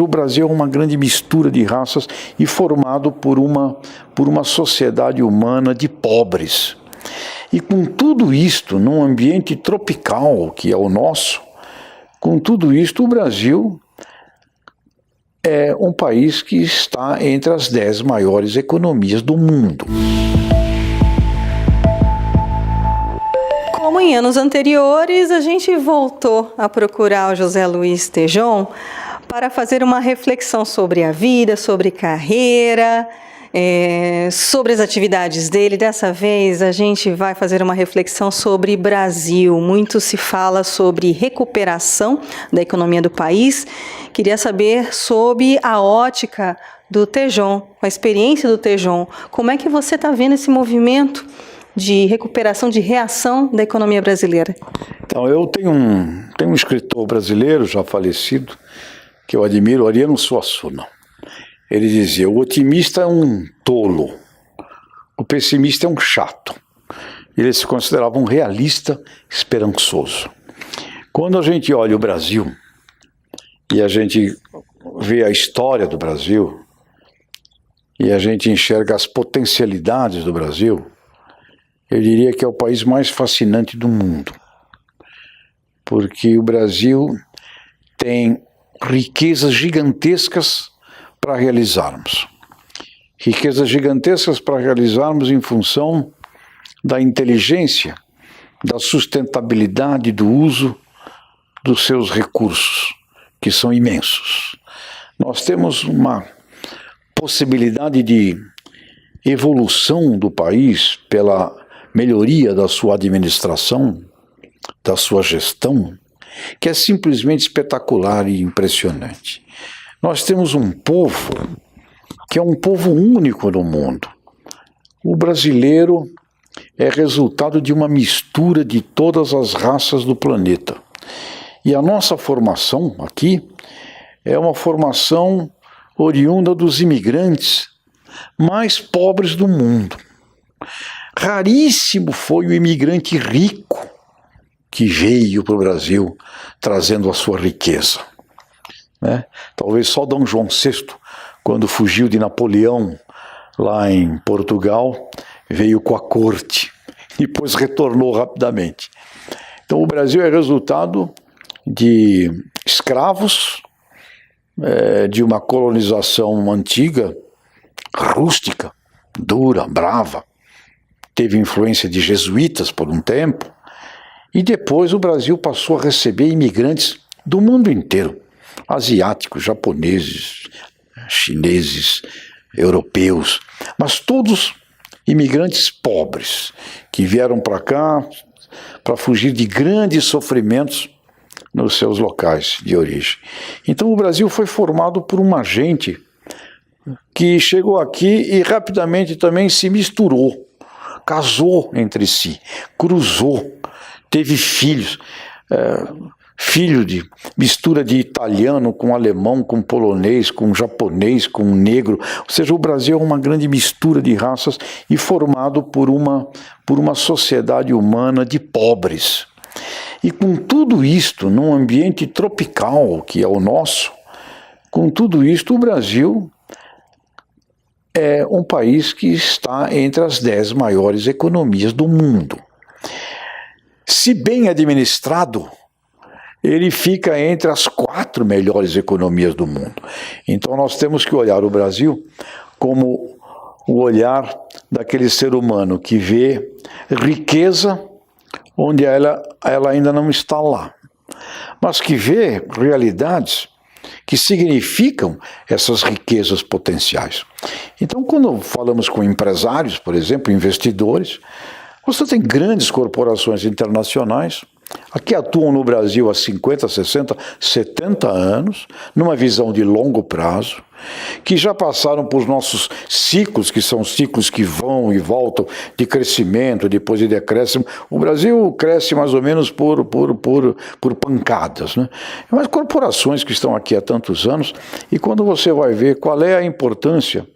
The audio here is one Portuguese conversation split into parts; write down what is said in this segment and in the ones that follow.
O Brasil é uma grande mistura de raças e formado por uma sociedade humana de pobres. E com tudo isto, num ambiente tropical, que é o nosso, com tudo isto, o Brasil é um país que está entre as 10 maiores economias do mundo. Como em anos anteriores, a gente voltou a procurar o José Luiz Tejon para fazer uma reflexão sobre a vida, sobre carreira, sobre as atividades dele. Dessa vez a gente vai fazer uma reflexão sobre Brasil. Muito se fala sobre recuperação da economia do país. Queria saber sobre a ótica do Tejon, a experiência do Tejon. Como é que você está vendo esse movimento de recuperação, de reação da economia brasileira? Então, eu tenho um escritor brasileiro já falecido, que eu admiro, Ariano Suassuna. Ele dizia: o otimista é um tolo, o pessimista é um chato. Ele se considerava um realista esperançoso. Quando a gente olha o Brasil e a gente vê a história do Brasil e a gente enxerga as potencialidades do Brasil, eu diria que é o país mais fascinante do mundo, porque o Brasil tem riquezas gigantescas para realizarmos. Riquezas gigantescas para realizarmos em função da inteligência, da sustentabilidade, do uso dos seus recursos, que são imensos. Nós temos uma possibilidade de evolução do país pela melhoria da sua administração, da sua gestão, que é simplesmente espetacular e impressionante. Nós temos um povo que é um povo único no mundo. O brasileiro é resultado de uma mistura de todas as raças do planeta. E a nossa formação aqui é uma formação oriunda dos imigrantes mais pobres do mundo. Raríssimo foi o imigrante rico que veio para o Brasil trazendo a sua riqueza, né? Talvez só Dom João VI, quando fugiu de Napoleão lá em Portugal, veio com a corte, depois retornou rapidamente. Então o Brasil é resultado de escravos, de uma colonização antiga, rústica, dura, brava. Teve influência de jesuítas por um tempo, e depois o Brasil passou a receber imigrantes do mundo inteiro, asiáticos, japoneses, chineses, europeus, mas todos imigrantes pobres, que vieram para cá para fugir de grandes sofrimentos nos seus locais de origem. Então o Brasil foi formado por uma gente que chegou aqui e rapidamente também se misturou, casou entre si, cruzou, teve filhos, filho de mistura de italiano com alemão, com polonês, com japonês, com negro. Ou seja, o Brasil é uma grande mistura de raças e formado por uma sociedade humana de pobres. E com tudo isto, num ambiente tropical, que é o nosso, com tudo isto, o Brasil é um país que está entre as 10 maiores economias do mundo. Se bem administrado, ele fica entre as 4 melhores economias do mundo. Então nós temos que olhar o Brasil como o olhar daquele ser humano que vê riqueza onde ela ainda não está lá, mas que vê realidades que significam essas riquezas potenciais. Então, quando falamos com empresários, por exemplo, investidores, você tem grandes corporações internacionais que atuam no Brasil há 50, 60, 70 anos, numa visão de longo prazo, que já passaram por nossos ciclos, que são ciclos que vão e voltam, de crescimento, depois de decréscimo. O Brasil cresce mais ou menos por pancadas, né? Mas corporações que estão aqui há tantos anos, e quando você vai ver qual é a importância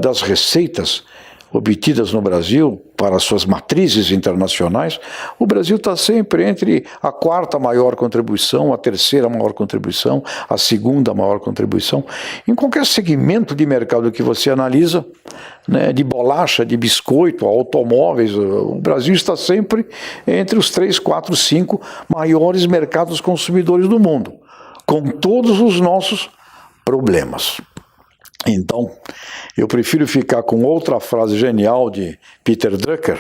das receitas, obtidas no Brasil para suas matrizes internacionais, o Brasil está sempre entre a quarta maior contribuição, a terceira maior contribuição, a segunda maior contribuição. Em qualquer segmento de mercado que você analisa, né, de bolacha, de biscoito, automóveis, o Brasil está sempre entre os 3, 4, 5 maiores mercados consumidores do mundo, com todos os nossos problemas. Então, eu prefiro ficar com outra frase genial de Peter Drucker,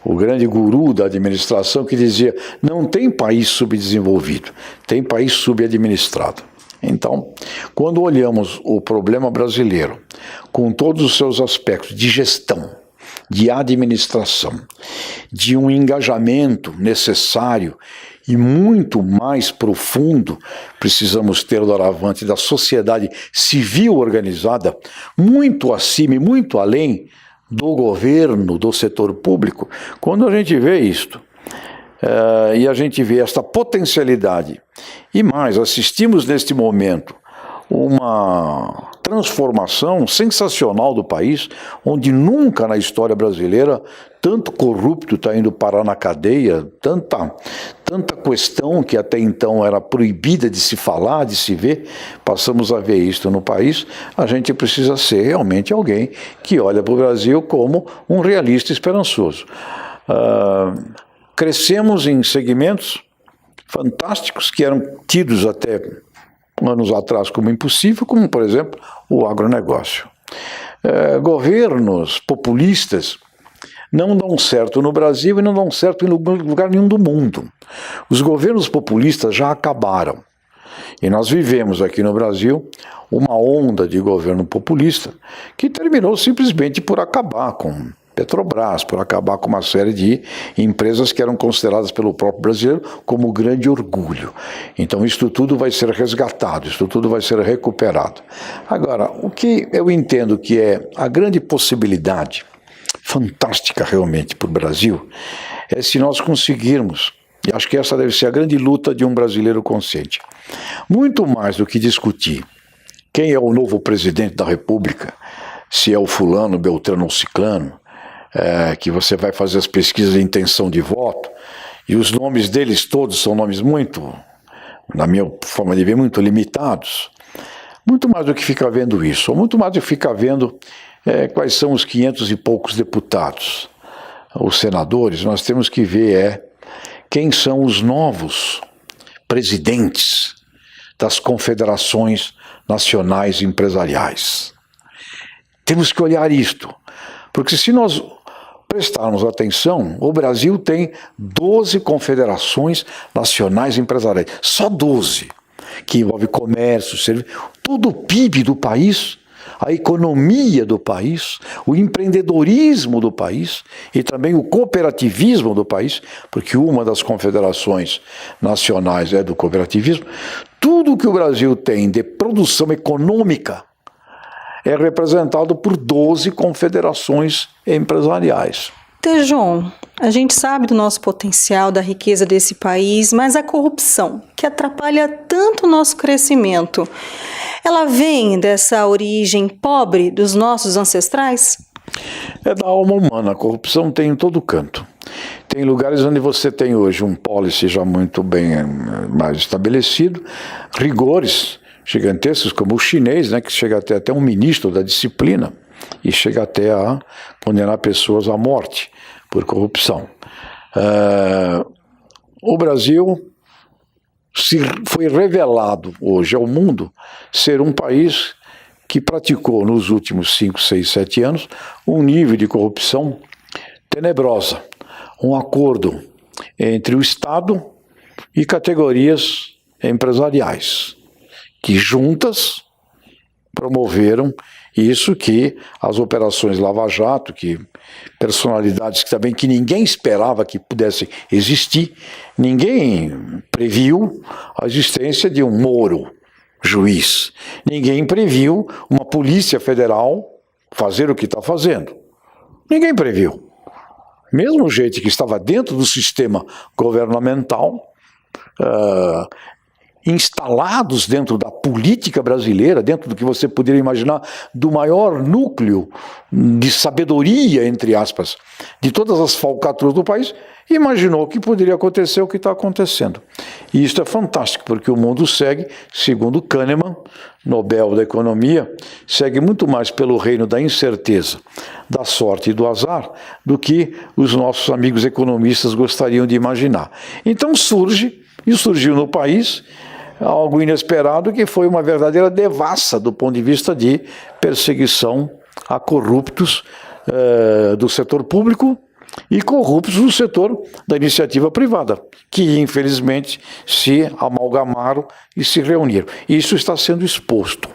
o grande guru da administração, que dizia: não tem país subdesenvolvido, tem país subadministrado. Então, quando olhamos o problema brasileiro com todos os seus aspectos de gestão, de administração, de um engajamento necessário e muito mais profundo, precisamos ter o doravante da sociedade civil organizada, muito acima e muito além do governo, do setor público. Quando a gente vê isto, e a gente vê esta potencialidade, e mais, assistimos neste momento uma transformação sensacional do país, onde nunca na história brasileira tanto corrupto está indo parar na cadeia, tanta questão que até então era proibida de se falar, de se ver, passamos a ver isto no país. A gente precisa ser realmente alguém que olha para o Brasil como um realista esperançoso. Crescemos em segmentos fantásticos que eram tidos até anos atrás como impossível, como, por exemplo, o agronegócio. Governos populistas não dão certo no Brasil e não dão certo em lugar nenhum do mundo. Os governos populistas já acabaram. E nós vivemos aqui no Brasil uma onda de governo populista que terminou simplesmente por acabar com Petrobras, por acabar com uma série de empresas que eram consideradas pelo próprio brasileiro como grande orgulho. Então isto tudo vai ser resgatado, isto tudo vai ser recuperado. Agora, o que eu entendo que é a grande possibilidade, fantástica realmente para o Brasil, é se nós conseguirmos, e acho que essa deve ser a grande luta de um brasileiro consciente, muito mais do que discutir quem é o novo presidente da República, se é o fulano, beltrano ou ciclano, que você vai fazer as pesquisas de intenção de voto, e os nomes deles todos são nomes muito, na minha forma de ver, muito limitados. Muito mais do que ficar vendo isso, ou muito mais do que ficar vendo quais são os 500 e poucos deputados, os senadores, nós temos que ver quem são os novos presidentes das confederações nacionais empresariais. Temos que olhar isto, porque se nós prestarmos atenção, o Brasil tem 12 confederações nacionais empresariais, só 12, que envolve comércio, serviço, todo o PIB do país, a economia do país, o empreendedorismo do país e também o cooperativismo do país, porque uma das confederações nacionais é do cooperativismo. Tudo que o Brasil tem de produção econômica é representado por 12 confederações empresariais. Tejon, a gente sabe do nosso potencial, da riqueza desse país, mas a corrupção, que atrapalha tanto o nosso crescimento, ela vem dessa origem pobre dos nossos ancestrais? É da alma humana, a corrupção tem em todo canto. Tem lugares onde você tem hoje um policy já muito bem mais estabelecido, rigores gigantescos, como o chinês, que chega até um ministro da disciplina e chega até a condenar pessoas à morte por corrupção. O Brasil foi revelado hoje ao mundo ser um país que praticou nos últimos 5, 6, 7 anos um nível de corrupção tenebrosa, um acordo entre o Estado e categorias empresariais, que juntas promoveram isso, que as operações Lava Jato, que personalidades que ninguém esperava que pudessem existir, ninguém previu a existência de um Moro, juiz, ninguém previu uma Polícia Federal fazer o que está fazendo, ninguém previu. Mesmo gente que estava dentro do sistema governamental, instalados dentro da política brasileira, dentro do que você poderia imaginar do maior núcleo de sabedoria, entre aspas, de todas as falcatruas do país, imaginou que poderia acontecer o que está acontecendo. E isso é fantástico, porque o mundo segue, segundo Kahneman, Nobel da Economia, segue muito mais pelo reino da incerteza, da sorte e do azar, do que os nossos amigos economistas gostariam de imaginar. Então surgiu no país algo inesperado, que foi uma verdadeira devassa do ponto de vista de perseguição a corruptos do setor público e corruptos do setor da iniciativa privada, que infelizmente se amalgamaram e se reuniram. Isso está sendo exposto.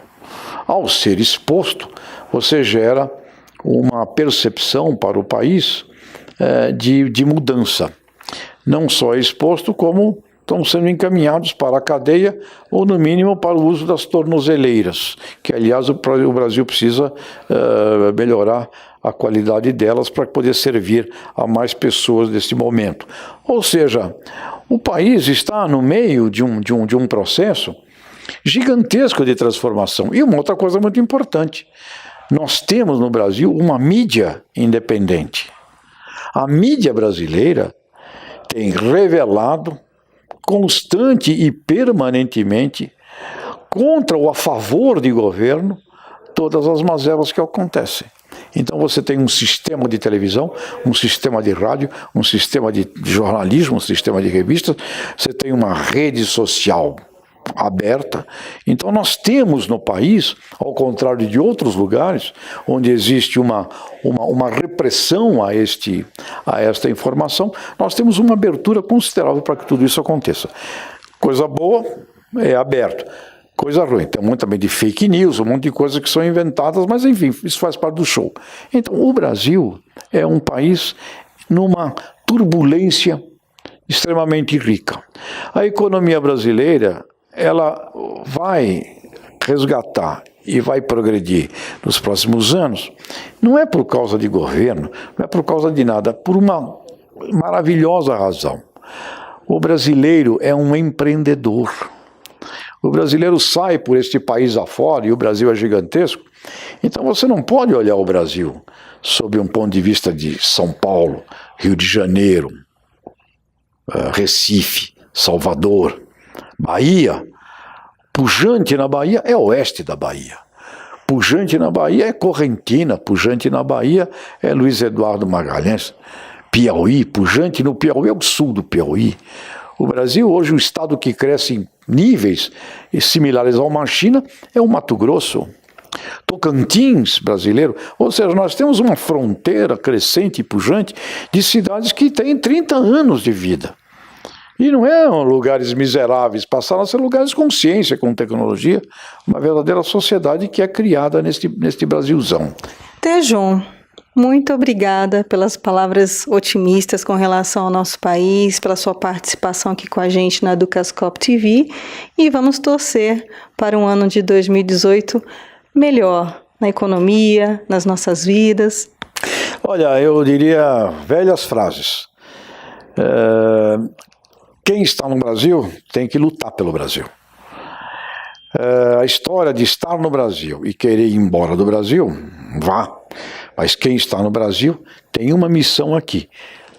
Ao ser exposto, você gera uma percepção para o país de mudança. Não só é exposto, como estão sendo encaminhados para a cadeia, ou no mínimo para o uso das tornozeleiras, que aliás o Brasil precisa melhorar a qualidade delas para poder servir a mais pessoas nesse momento. Ou seja, o país está no meio de um processo gigantesco de transformação. E uma outra coisa muito importante, nós temos no Brasil uma mídia independente. A mídia brasileira tem revelado constante e permanentemente, contra ou a favor de governo, todas as mazelas que acontecem. Então você tem um sistema de televisão, um sistema de rádio, um sistema de jornalismo, um sistema de revistas, você tem uma rede social aberta. Então nós temos no país, ao contrário de outros lugares, onde existe uma repressão a esta informação, nós temos uma abertura considerável para que tudo isso aconteça. Coisa boa é aberto. Coisa ruim, tem muito também de fake news, um monte de coisas que são inventadas, mas enfim, isso faz parte do show. Então o Brasil é um país numa turbulência extremamente rica. A economia brasileira, ela vai resgatar e vai progredir nos próximos anos, não é por causa de governo, não é por causa de nada, por uma maravilhosa razão. O brasileiro é um empreendedor. O brasileiro sai por este país afora, e o Brasil é gigantesco, então você não pode olhar o Brasil sob um ponto de vista de São Paulo, Rio de Janeiro, Recife, Salvador, Bahia. Pujante na Bahia é oeste da Bahia. Pujante na Bahia é Correntina. Pujante na Bahia é Luiz Eduardo Magalhães. Piauí, pujante no Piauí é o sul do Piauí. O Brasil, hoje, o estado que cresce em níveis similares ao Machina é o Mato Grosso. Tocantins brasileiro, ou seja, nós temos uma fronteira crescente e pujante de cidades que têm 30 anos de vida. E não eram lugares miseráveis, passaram a ser lugares com ciência, com tecnologia, uma verdadeira sociedade que é criada neste Brasilzão. Tejon, muito obrigada pelas palavras otimistas com relação ao nosso país, pela sua participação aqui com a gente na Educascope TV, e vamos torcer para um ano de 2018 melhor na economia, nas nossas vidas. Olha, eu diria velhas frases. Quem está no Brasil tem que lutar pelo Brasil. A história de estar no Brasil e querer ir embora do Brasil, vá. Mas quem está no Brasil tem uma missão aqui,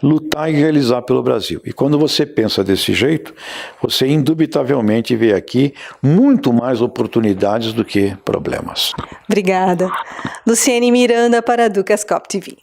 lutar e realizar pelo Brasil. E quando você pensa desse jeito, você indubitavelmente vê aqui muito mais oportunidades do que problemas. Obrigada. Luciene Miranda para a Educascope TV.